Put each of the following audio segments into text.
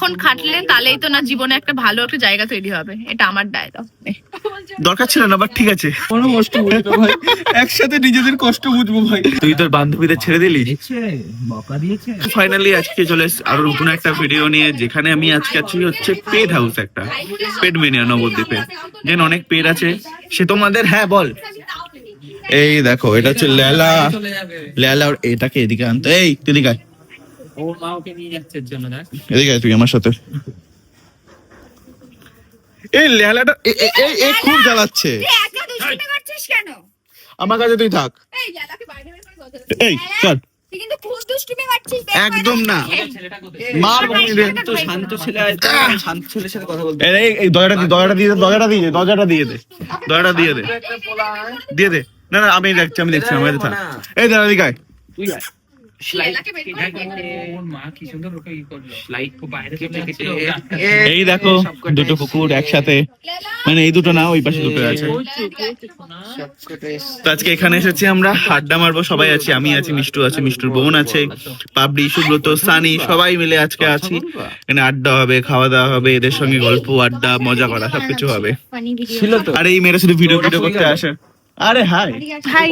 এখন খাটলে তাহলেই তো না জীবনে একটা ভালো একটা জায়গা তৈরি হবে, এটা আমার ডায়লগ। দরকার ছিল না, বাট ঠিক আছে, কোনো কষ্ট বুঝবো ভাই, একসাথে নিজেদের কষ্ট বুঝবো ভাই। তুই তোর বান্ধবীদের ছেড়ে দিলি, ফাইনালি আজকে চলে এসেছি আরো নতুন একটা ভিডিও নিয়ে, যেখানে আমি আজকে আছি হচ্ছে পেট হাউস, একটা পেট মেনিয়া নবদ্বীপে, যেন অনেক পেট আছে সে তোমাদের। হ্যাঁ বল। এই দেখো এটা হচ্ছে লেলা, লেলা আর এটাকে এদিকে আনতো। এই তুই এদিকে আয়, ও মা ওকে নিয়ে যাচ্ছে এর জন্য দেখ। এদিকে আয় তুই আমার সাথে। এই লেলাটা এই খুব জ্বালাচ্ছে। আমার কাছে তুই থাক। এই চল, একদম না মার তো শান্ত ছেলে আছে, শান্ত ছেলের সাথে কথা বলতে। এই দরজাটা দিয়ে দে। দিয়ে দে। না না আমি দেখছি আমার কাছে থাক। এই দাঁড়া দিকে আয়। তুই আয়। ওর মা কি সুন্দর ওকে ই করলো, লাইট কো বাইরে থেকে কেটে এই দেখো দুটো কুকুর একসাথে, মানে এই দুটো না, ওই পাশে দুটো আছে। তো আজকে এখানে এসেছি আমরা, আড্ডা মারবো, সবাই আছি, আমি আছি, মিষ্টু আছে, মিষ্টুর বোন আছে, পাবলি, সুব্রত, সানি, সবাই মিলে আজকে আছি। এখানে আড্ডা হবে, খাওয়া দাওয়া হবে, এদের সঙ্গে গল্প আড্ডা মজা করা সবকিছু হবে। আর এই মেয়েরা শুধু ভিডিও করতে আসে। আরে হাই হাই,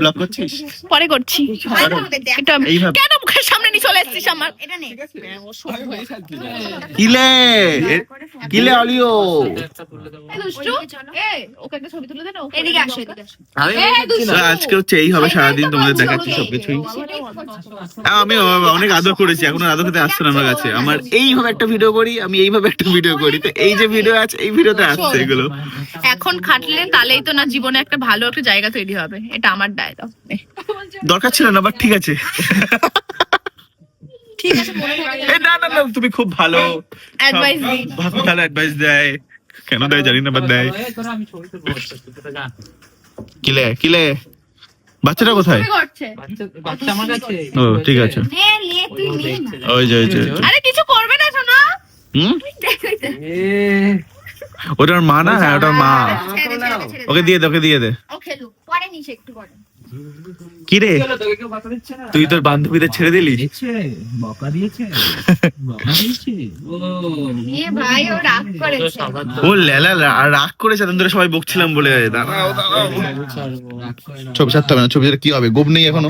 ব্লগ করছিস? পরে করছি। এটা এইভাবে কেন মুখের সামনে নিয়ে চলে এসেছিস আমার? এটা নে। কিলে অলিও। এই দুষ্টু, এই ওকে একটা ছবি তুলে দে না। এদিকে আসো, এদিকে আসো। আজকে হচ্ছে এই হবে সারাদিন, তোমাদের দেখাচ্ছি সবকিছুই। আমি অনেক আদর করেছি, এখন আদর খেতে আসছে না আমার কাছে। আমার এইভাবে একটা ভিডিও করি, আমি এইভাবে একটা ভিডিও করি, তো এই যে ভিডিও আছে এই ভিডিওতে আসছে এগুলো। এখন খাটলে তাহলেই তো না জীবনে একটা ভালো একটা জায়গা তৈরি হবে, এটা আমার ডায়লগ। দরকার ছিল না, বাট ঠিক আছে। ঠিক আছে, মনে থাকে। এই না না না, তুমি খুব ভালো অ্যাডভাইস দি। ভালো অ্যাডভাইস দেয়, কেন দেয় জানি না, বাট দেয়। আমি ছবি তুলবো, তোরা যা। কিলে বাচ্চাটা কোথায়? কি করছে? বাচ্চা আমার কাছে। ও ঠিক আছে, নে লে, তুই নে না। ওই যে আরে কিছু করবে না শোনা। ওটার মা না, হ্যাঁ ওটার মা। ওকে দিয়ে দে। ও খেলুক, পরে নিস একটু পরে। কি রে তুই তোর বান্ধবীদের ছেড়ে দিলি? এ ভাই ও রাগ করেছে। ও লেলা রাগ করেছে, তোদের সবাই বকছিলাম বলে। দাঁড়াও ছবি ছাড়তে হবে না, ছবি কি হবে, গোপ নেই এখনো।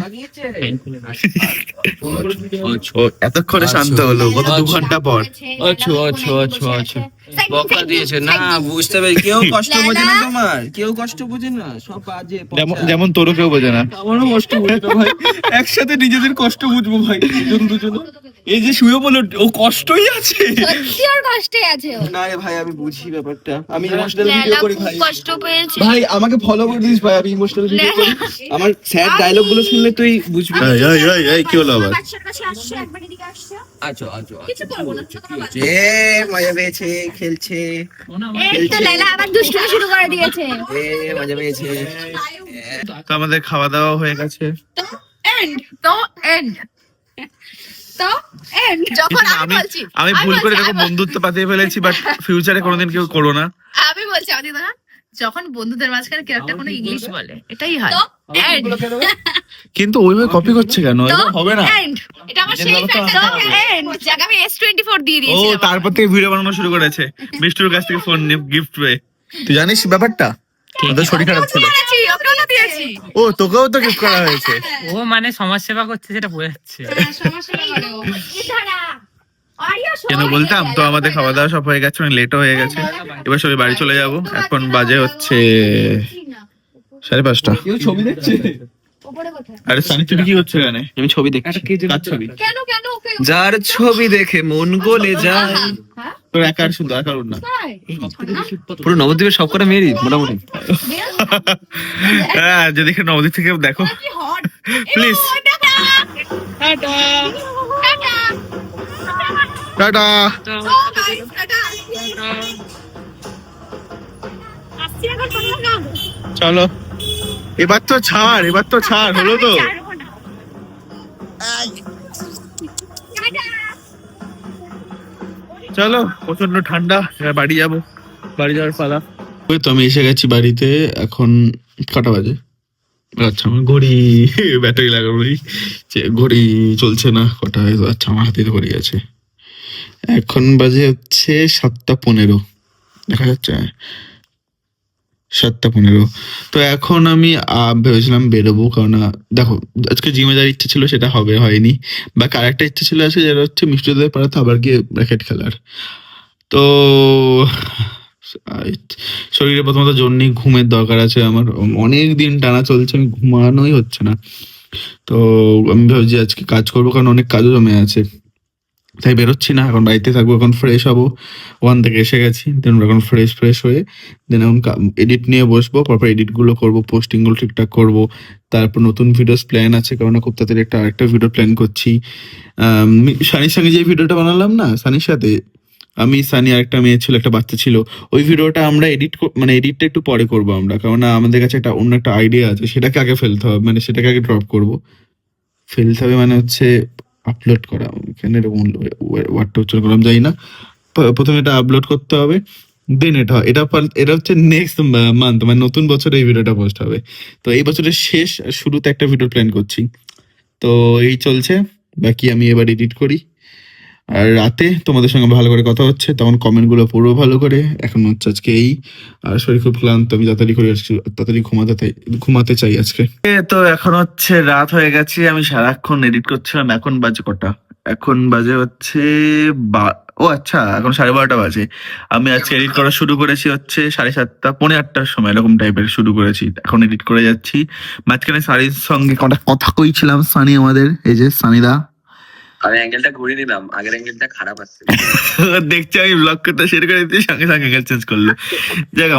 এতক্ষণে শান্ত হলো, গত 2 ঘন্টা পর। আচ্ছা বকা দিয়েছে না, বুঝতে পারি। কেউ কষ্ট বোঝে না, তোমার কেউ কষ্ট বোঝে না, সব বাজে। যেমন তোরও কেউ বোঝে না, আমারও কষ্ট বুঝবো ভাই, একসাথে নিজেদের কষ্ট বুঝবো ভাই, দুজন। এই যে শুয়ে বলো, ও কষ্টই আছে, সত্যি ওর কষ্টে আছে ও। না রে ভাই আমি বুঝি ব্যাপারটা, আমি ইমোশনাল ভিডিও করি ভাই। কষ্ট পেয়েছে ভাই আমাকে ফলো করে দিস ভাই, আমি ইমোশনাল ভিডিও করি। আমার স্যাড ডায়লগ গুলো শুনলে তুই বুঝবি। এই কি হলো আবার? বাচ্চার কাছে আসছে, একবার এদিকে আসছে। আচ্ছা কিছু করবো না, ছোট বাচ্চা। এ মজা পেয়েছে, খেলছে, এই তো লাইলা আবার দুষ্টুমি শুরু করে দিয়েছে। এ মজা পেয়েছে। তো আমাদের খাওয়া দাওয়া হয়ে গেছে। তো এন্ড যখন আমি ভুল করে দেখো বন্ধুত্ব পাতিয়ে ফেলেছি, বাট ফিউচারে কোনোদিন কেউ করো না। আমি বলছি আমাদের দাদা, যখন বন্ধুদের মাঝখানে কেউ একটা কোনো ইংলিশ বলে, এটাই হয়। কিন্তু ওইভাবে কপি করছে কেন? হবে না, এটা আমার সেই ফ্যাক্টর এন্ড জায়গা আমি S24 দিয়ে ও দিয়েছি। তারপর থেকে ভিডিও বানানো শুরু করেছে, মিষ্টুর কাছ থেকে ফোন গিফট পেয়ে। তুই জানিস ব্যাপারটা? ওদের শরীর খারাপ ছিল। ওকেও তো দিয়েছি। ও তোকেও তো গিফট করা হয়েছে। ও মানে সমাজ সেবা করছে, সেটা বোঝাচ্ছে। কেন বলতাম? তো আমাদের খাওয়া দাওয়া সব হয়ে গেছে, লেটও হয়ে গেছে, এবার সবাই বাড়ি চলে যাব। এখন বাজে হচ্ছে 5:30। কেউ ছবি দেখছে? আরে সানি তুমি কি করছো এখানে? আমি ছবি দেখছি। কার ছবি? কেন ওকে যার ছবি দেখে মন গলে যায়। তোর একার শুধু একার না, পুরো নবদ্বীপের সবকটা মেয়েরই মোটামুটি। হ্যাঁ যদি নবদ্বীপ থেকে দেখো প্লিজ। টাটা। চলো এবার তো ছাড়, হলো তো। চলো প্রচন্ড ঠান্ডা, এবার বাড়ি যাবো, বাড়ি যাওয়ার পালা। ওই তো আমি এসে গেছি বাড়িতে। এখন কটা বাজে? আচ্ছা আমার ঘড়ি ব্যাটারি লাগানো, ঘড়ি চলছে না, কটা? আচ্ছা আমার হাতে তো ঘড়ি আছে। এখন বাজে হচ্ছে 7:15, দেখা যাচ্ছে 7:15। তো এখন আমি ভেবেছিলাম বেরোবো, কারণ দেখো আজকে জিমে যাওয়ার ইচ্ছে ছিল, সেটা হয়নি। বা আরেকটা ইচ্ছে ছিল আছে, যেটা হচ্ছে মিষ্টিদের পাড়াতে আবার গিয়ে র্যাকেট খেলার। তো শরীরে প্রথমত জোর নেই, ঘুমের দরকার আছে আমার, অনেক দিন টানা চলছে, আমি ঘুমানোই হচ্ছে না। তো আমি ভাবছি আজকে কাজ করবো, কারণ অনেক কাজও জমে আছে, তাই বেরোচ্ছি না, এখন বাড়িতে থাকবো। এখন ফ্রেশ হবো, ওখান থেকে এসে গেছি, দেন এখন ফ্রেশ হয়ে দেন এখন এডিট নিয়ে বসবো, প্রপার এডিট গুলো করবো, পোস্টিং গুলো ঠিকঠাক করবো। তারপর নতুন ভিডিওস প্ল্যান আছে, কারণ খুব তাড়াতাড়ি আরেকটা ভিডিও প্ল্যান করছি। সানির সঙ্গে যে ভিডিওটা বানালাম না, সানির সাথে আমি, সানি আর একটা মেয়ে ছিল, একটা বাচ্চা ছিল, ওই ভিডিওটা আমরা এডিটটা একটু পরে করবো আমরা, কারণ আমাদের কাছে অন্য একটা আইডিয়া আছে, সেটাকে আগে ফেলতে হবে, মানে সেটাকে আগে ড্রপ করবো। ফেলতে হবে মানে হচ্ছে আপলোড করা, এখানে এরকম ওয়ার্ডটা উচ্চারণ করলাম যাই না। প্রথমে এটা আপলোড করতে হবে, দেন এটা হচ্ছে নেক্সট মান্থ, মানে নতুন বছরে এই ভিডিওটা পোস্ট হবে। তো এই বছরের শুরুতে একটা ভিডিও প্ল্যান করছি। তো এই চলছে, বাকি আমি এবার এডিট করি। আর রাতে তোমাদের সঙ্গে ভালো করে কথা হচ্ছে, তখন কমেন্ট গুলো পড়বো ভালো করে। এখন হচ্ছে আজকে আর শরীর খুব ক্লান্ত, আমি তাড়াতাড়ি ঘুমাতে চাই আজকে। তো এখন হচ্ছে রাত হয়ে গেছে, আমি সারাক্ষণ এডিট করছিলাম। এখন বাজে কটা? এখন বাজে হচ্ছে ও আচ্ছা, এখন 12:30 বাজে। আমি আজকে এডিট করা শুরু করেছি হচ্ছে 7:30, 8:45 সময়, এরকম টাইপের শুরু করেছি। এখন এডিট করে যাচ্ছি। মাঝখানে সানির সঙ্গে কথা কইছিলাম, সানি আমাদের, এই যে সানিদা। আমি অ্যাঙ্গেলটা ঘুরিয়ে নিলাম, আগের অ্যাঙ্গেলটা খারাপ আসছে। দেখছি আমি ব্লগ করতে শেয়ার করে দিতে, সঙ্গে সঙ্গে চেঞ্জ করলো। যাক,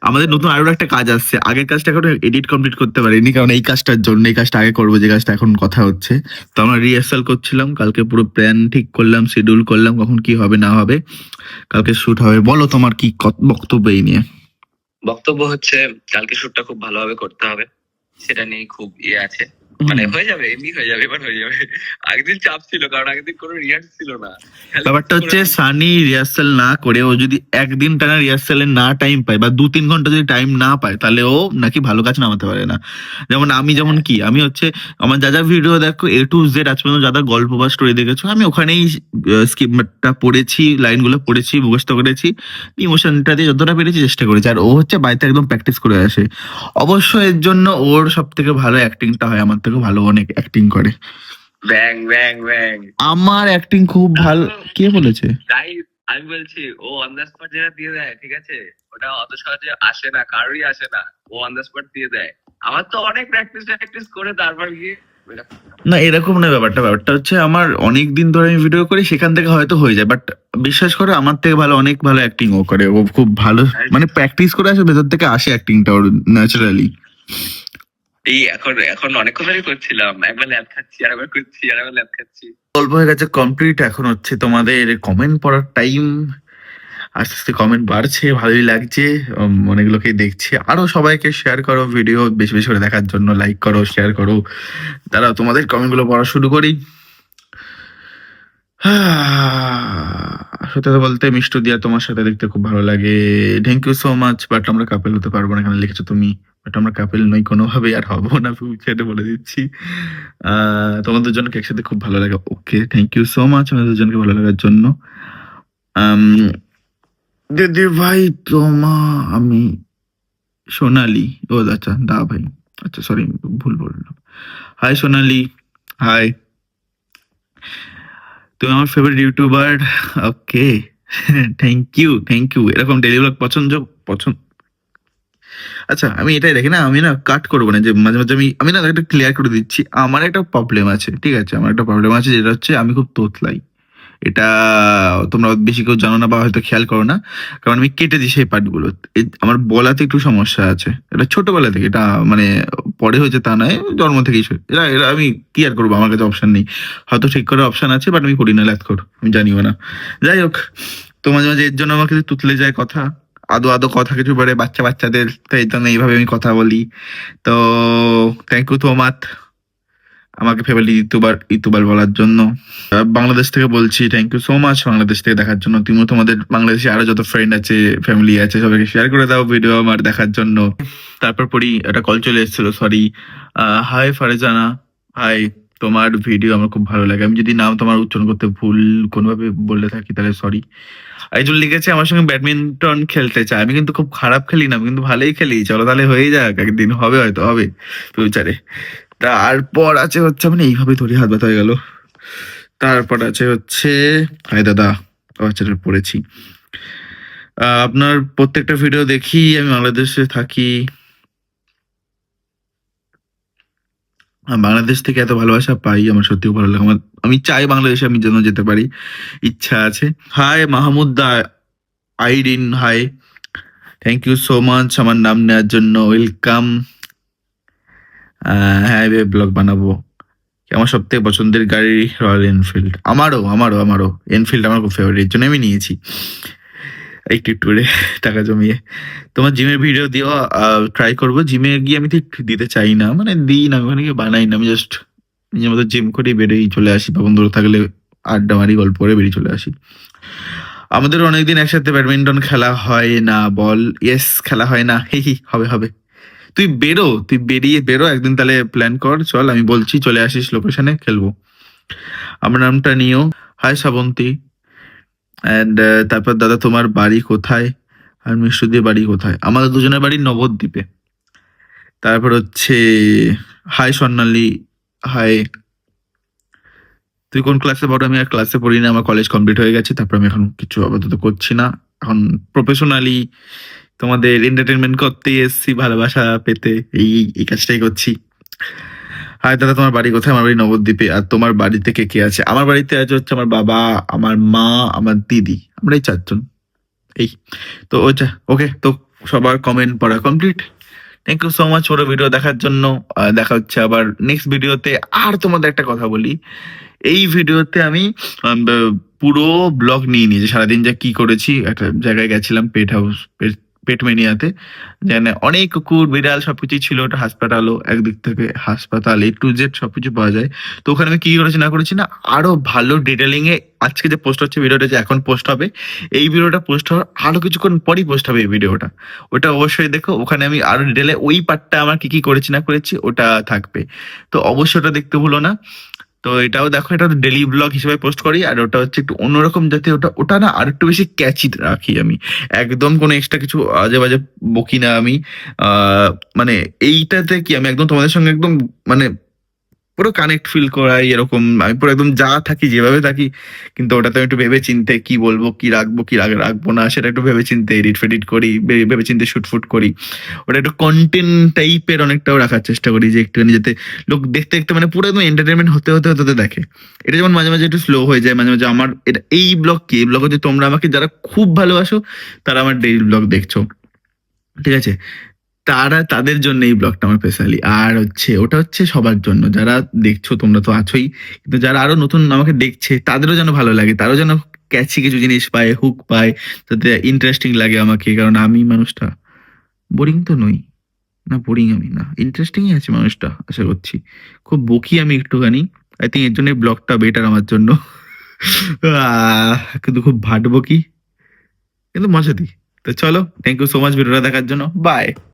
আমাদের নতুন আরো একটা কাজ আসছে। আগের কাজটা এখন এডিট কমপ্লিট করতে পারিনি, কারণ এই কাজটার জন্য, এই কাজটা আগে করবো, যে কাজটা এখন কথা হচ্ছে। তো আমরা রিহার্সাল করছিলাম, কালকে পুরো প্ল্যান ঠিক করলাম, শিডিউল করলাম, কখন কি হবে না হবে, কালকে শুট হবে। বলো তোমার কি বক্তব্য এই নিয়ে? বক্তব্য হচ্ছে কালকে শুটটা খুব ভালোভাবে করতে হবে, সেটা নিয়ে খুব আছে। মানে হয়ে যাবে, এমনি হয়ে যাবে, এবার হয়ে যাবে। আগের দিন চাপ ছিল, কারণ আগের দিন কোনো রিহার্সাল ছিল না। ব্যাপারটা হচ্ছে সানি রিহার্সাল না করে, ও যদি একদিন টানা রিহার্সালে না টাইম পায়, বা 2-3 ঘন্টা যদি টাইম না পায়, তাহলে ও নাকি ভালো কাজ নামাতে পারে না। যেমন আমি হচ্ছে আমার যা ভিডিও দেখো A to Z, আজ পর্যন্ত যা গল্প বা স্টোরি দেখেছো, আমি ওখানেই স্ক্রিপ্টটা পড়েছি, লাইনগুলো পড়েছি, মুখস্থ করেছি, ইমোশনটা দিয়ে যতটা পেরেছি চেষ্টা করেছি। আর ও হচ্ছে বাড়িতে একদম প্র্যাকটিস করে আসে। অবশ্য এর জন্য ওর সব থেকে ভালো অ্যাক্টিংটা হয়, আমার থেকে ভালো অনেক অ্যাক্টিং করে। ব্যাং ব্যাং ব্যাং, আমার অ্যাক্টিং খুব ভালো। কে বলেছে? তাই আমি বলছি, ও অন দ্য স্পট যেটা দিয়ে দেয়, ঠিক আছে, ওটা অত সহজে আসে না, কারোরই আসে না, ও অন দ্য স্পট দিয়ে দেয়। আমার তো অনেক প্র্যাকটিস করে তারপর গিয়ে। না, এরকম না, ব্যাপারটা হচ্ছে আমার অনেক দিন ধরে আমি ভিডিও করি, সেখান থেকে হয়তো হয়ে যায়, বাট বিশ্বাস করে আমার থেকে অনেক ভালো অ্যাক্টিং ও করে। ও খুব ভালো, মানে প্র্যাকটিস করে আসে, ভেতর থেকে আসে অ্যাক্টিংটা ওর ন্যাচারালি। এই এখন অনেকক্ষণ ধরে করছিলাম, একবার ল্যাব খাচ্ছি, আর একবার করছি, আর একবার ল্যাব খাচ্ছি। গল্প হয়ে গেছে কমপ্লিট, এখন হচ্ছে তোমাদের কমেন্ট পড়ার টাইম। আস্তে আস্তে কমেন্ট বাড়ছে, ভালোই লাগছে, অনেক লোকেই দেখছে। আরো সবাইকে শেয়ার করো ভিডিও, বেশি বেশি করে দেখার জন্য লাইক করো, শেয়ার করো। তারা তোমাদের কমেন্ট গুলো পড়া শুরু করি। সত্যি কথা বলতে মিষ্টু দিয়া তোমার সাথে দেখতে খুব ভালো লাগে, thank you so much. But আমরা কাপেল হতে পারবো না, এখানে লিখেছো তুমি, বাট আমরা কাপেল নই কোনোভাবেই, আর হবো না, ফিউচারে বলে দিচ্ছি। তোমাদের জন্য একসাথে খুব ভালো লাগে। ওকে, থ্যাংক ইউ সো মাচ আমাদের দুজনকে ভালো লাগার জন্য। দিদি ভাই আমি সোনালি, ও আচ্ছা দা ভাই, আচ্ছা সরি ভুল বললাম। হাই সোনালি, হাই, তুমি আমার favourite YouTuber. Okay, thank you. এরকম ডেলি ব্লগ পছন্দ। আচ্ছা, আমি এটাই দেখি না, আমি না কাট করবো না, যে মাঝে মাঝে আমি না একটা ক্লিয়ার করে দিচ্ছি, আমার একটা প্রবলেম আছে, ঠিক আছে, আমার একটা প্রবলেম আছে, যেটা হচ্ছে আমি খুব তোতলাই। এটা তোমরা বেশি কেউ জানো না, বা হয়তো খেয়াল করো না, কারণ আমি কেটে দিই সেই পার্টগুলো। আমার বলাতে একটু সমস্যা আছে, এটা ছোটবেলা থেকে, এটা মানে পরে হয়েছে তা নয়, জন্ম থেকেই এরা এরা আমি কি আর করবো, আমার কাছে অপশন নেই। হয়তো ঠিক করার অপশন আছে, বাট আমি করি না, আমি জানিও না। যাই হোক, তো মাঝে মাঝে এর জন্য আমাকে তুতলে যায় কথা, আদো কথা কিছু বলে বাচ্চাদের, তো এই জন্য এইভাবে আমি কথা বলি। তো থ্যাংক ইউ সো মাচ আমাকে ফেভারিট ইউটিউবার বলার জন্য। বাংলাদেশ থেকে বলছি, thank you so much Bangladesh থেকে দেখার জন্য। তুমিও তোমাদের বাংলাদেশে আরো যত ফ্রেন্ড আছে, ফ্যামিলি আছে, সবাইকে শেয়ার করে দাও ভিডিও আমার দেখার জন্য। তারপর পড়ি, একটা কল চলে এসেছিল, সরি। হাই ফারেজানা, হাই, তোমার ভিডিও আমার খুব ভালো লাগে। আমি যদি নাম তোমার উচ্চারণ করতে ভুল কোনোভাবে বলে থাকি তাহলে সরি। একজন লিখেছে আমার সঙ্গে ব্যাডমিন্টন খেলতে চায়। আমি কিন্তু খুব খারাপ খেলি না, আমি কিন্তু ভালোই খেলি। চলো তাহলে হয়ে যাক, একদিন হবে, হয়তো হবে ফিউচারে। তারপর আছে হচ্ছে, মানে এইভাবে ধরে হাত ব্যথা হয়ে গেল। তারপর আছে হচ্ছে, হাই দাদা, আচ্ছা পড়েছি। আপনার প্রত্যেকটা ভিডিও দেখি, আমি বাংলাদেশে থাকি। বাংলাদেশ থেকে এত ভালোবাসা পাই, আমার সত্যিই ভালো লাগে। আমি চাই বাংলাদেশে আমি যেন যেতে পারি, ইচ্ছা আছে। হাই মাহমুদ দা Irin, hi, thank you so much আমার নাম নেওয়ার জন্য, ওয়েলকাম। হ্যাঁ ব্লগ বানাবো। আমার সব থেকে পছন্দের গাড়ি রয়্যাল এনফিল্ড। আমারও এনফিল্ড আমার খুব ফেভারিট, জন্য আমি নিয়েছি একটু ট্যুরে টাকা জমিয়ে। তোমার জিমের ভিডিও দিও, ট্রাই করবো। জিমে গিয়ে আমি ঠিক দিতে চাই না, মানে দিই না, ওখানে গিয়ে বানাই না। আমি জাস্ট নিজের মতো জিম করি, বেরিয়ে চলে আসি, বা বন্ধুরা থাকলে আড্ডা মারি, গল্প করে বেরিয়ে চলে আসি। আমাদের অনেকদিন একসাথে ব্যাডমিন্টন খেলা হয় না বল। ইয়েস, খেলা হয় না, হি হবে হবে। তুই বেরো একদিন, তাহলে প্ল্যান কর, চল, আমি বলছি, চলে আসিস লোকেশনে, খেলবো। আমার নামটা নিও। হাই শ্রাবন্তী। অ্যান্ড তারপর দাদা তোমার বাড়ি কোথায়? আর মিষ্টুদের বাড়ি কোথায়? আমাদের দুজনের বাড়ি নবদ্বীপে। তারপর হচ্ছে হাই স্বর্ণালী, হাই। তুই কোন ক্লাসে পড়ো? আমি আর ক্লাসে পড়ি না, আমার কলেজ কমপ্লিট হয়ে গেছে। তারপর আমি এখন কিছু আপাতত করছি না, এখন প্রফেশনালি তোমাদের এন্টারটেনমেন্ট করতে এসেছি, ভালোবাসা পেতে, এই কাজটাই করছি। হাই দাদা তোমার বাড়ি কোথায়? আমার বাড়ি নবদ্বীপে। আর তোমার বাড়িতে কে কে আছে? আমার বাড়িতে আছে হচ্ছে আমার বাবা, আমার মা, আমার দিদি, আমরা এই 4 জন। এই তো ওইটা ওকে। তো সবার কমেন্ট পড়া complete. Thank you so much পুরো ভিডিও দেখার জন্য। দেখা হচ্ছে আবার নেক্সট ভিডিওতে। আর তোমাদের একটা কথা বলি, এই ভিডিওতে আমি পুরো ব্লগ নিয়ে নিয়েছি, সারাদিন যা কি করেছি। একটা জায়গায় গেছিলাম, পেট মেনিয়াতে, যেখানে অনেক কুকুর বিড়াল সবকিছুই ছিল। ওটা হাসপাতালও, একদিক থেকে হাসপাতাল, A to Z সবকিছু পাওয়া যায়। তো ওখানে আমি কি করেছি না করেছি না, আরো ভালো ডিটেলিং এ আজকে যে পোস্ট হচ্ছে ভিডিওটা, যে এখন পোস্ট হবে, এই ভিডিওটা পোস্ট হওয়ার আরো কিছুক্ষণ পরই পোস্ট হবে এই ভিডিওটা। ওটা অবশ্যই দেখো, ওখানে আমি আরো ডিটেলে ওই পার্টটা আমার কি কি করেছি না করেছি ওটা থাকবে। তো অবশ্যই ওটা দেখতে ভুলো না। তো এটাও দেখো, এটা ডেলি ব্লগ হিসেবে পোস্ট করি, আর ওটা হচ্ছে একটু অন্যরকম, যাতে ওটা ওটা না আর একটু বেশি ক্যাচি রাখি আমি। একদম কোনো এক্সট্রা কিছু আজে বাজে বকি না আমি। মানে এইটাতে কি আমি একদম তোমাদের সঙ্গে একদম, মানে পুরো কানেক্ট ফিল করাই, এরকম আমি পুরো একদম যা থাকি যেভাবে থাকি। কিন্তু ওটাতে আমি একটু ভেবে চিন্তে কি বলবো, কি রাখবো, কি রাখবো না, সেটা একটু ভেবে চিন্তে এডিট ফেডিট করি, ভেবে চিন্তে শুট ফুট করি। ওটা একটু কন্টেন্ট টাইপের অনেকটাও রাখার চেষ্টা করি, যে একটুখানি যাতে লোক দেখতে দেখতে, মানে পুরো একদম এন্টারটেনমেন্ট হতে হতে হতে হতে দেখে। এটা যেমন মাঝে মাঝে একটু স্লো হয়ে যায়, মাঝে মাঝে আমার এটা এই ব্লগ কি, এই ব্লগ হচ্ছে তোমরা আমাকে যারা খুব ভালোবাসো, তারা আমার ডেইলি ব্লগ দেখছো, ঠিক আছে? তাদের জন্য এই ব্লগটা আমার স্পেশালি। আর হচ্ছে ওটা হচ্ছে সবার জন্য, যারা দেখছো তোমরা তো আছোই, কিন্তু যারা আরো নতুন আমাকে দেখছে, তাদেরও যেন ভালো লাগে, তারাও যেন ক্যাচি কিছু জিনিস পায়, হুক পায়, যাতে ইন্টারেস্টিং লাগে আমাকে। কারণ আমি মানুষটা বোরিং তো নই, না বোরিং আমি না, ইন্টারেস্টিংই আছে মানুষটা, আশা করছি। খুব বকি আমি একটুখানি, আই থিঙ্ক এর জন্য ব্লগটা বেটার আমার জন্য। কিন্তু খুব ভাট বকি, কিন্তু মজা দিই। তো চলো, থ্যাংক ইউ সো মাচ ভিডিওটা দেখার জন্য, বাই।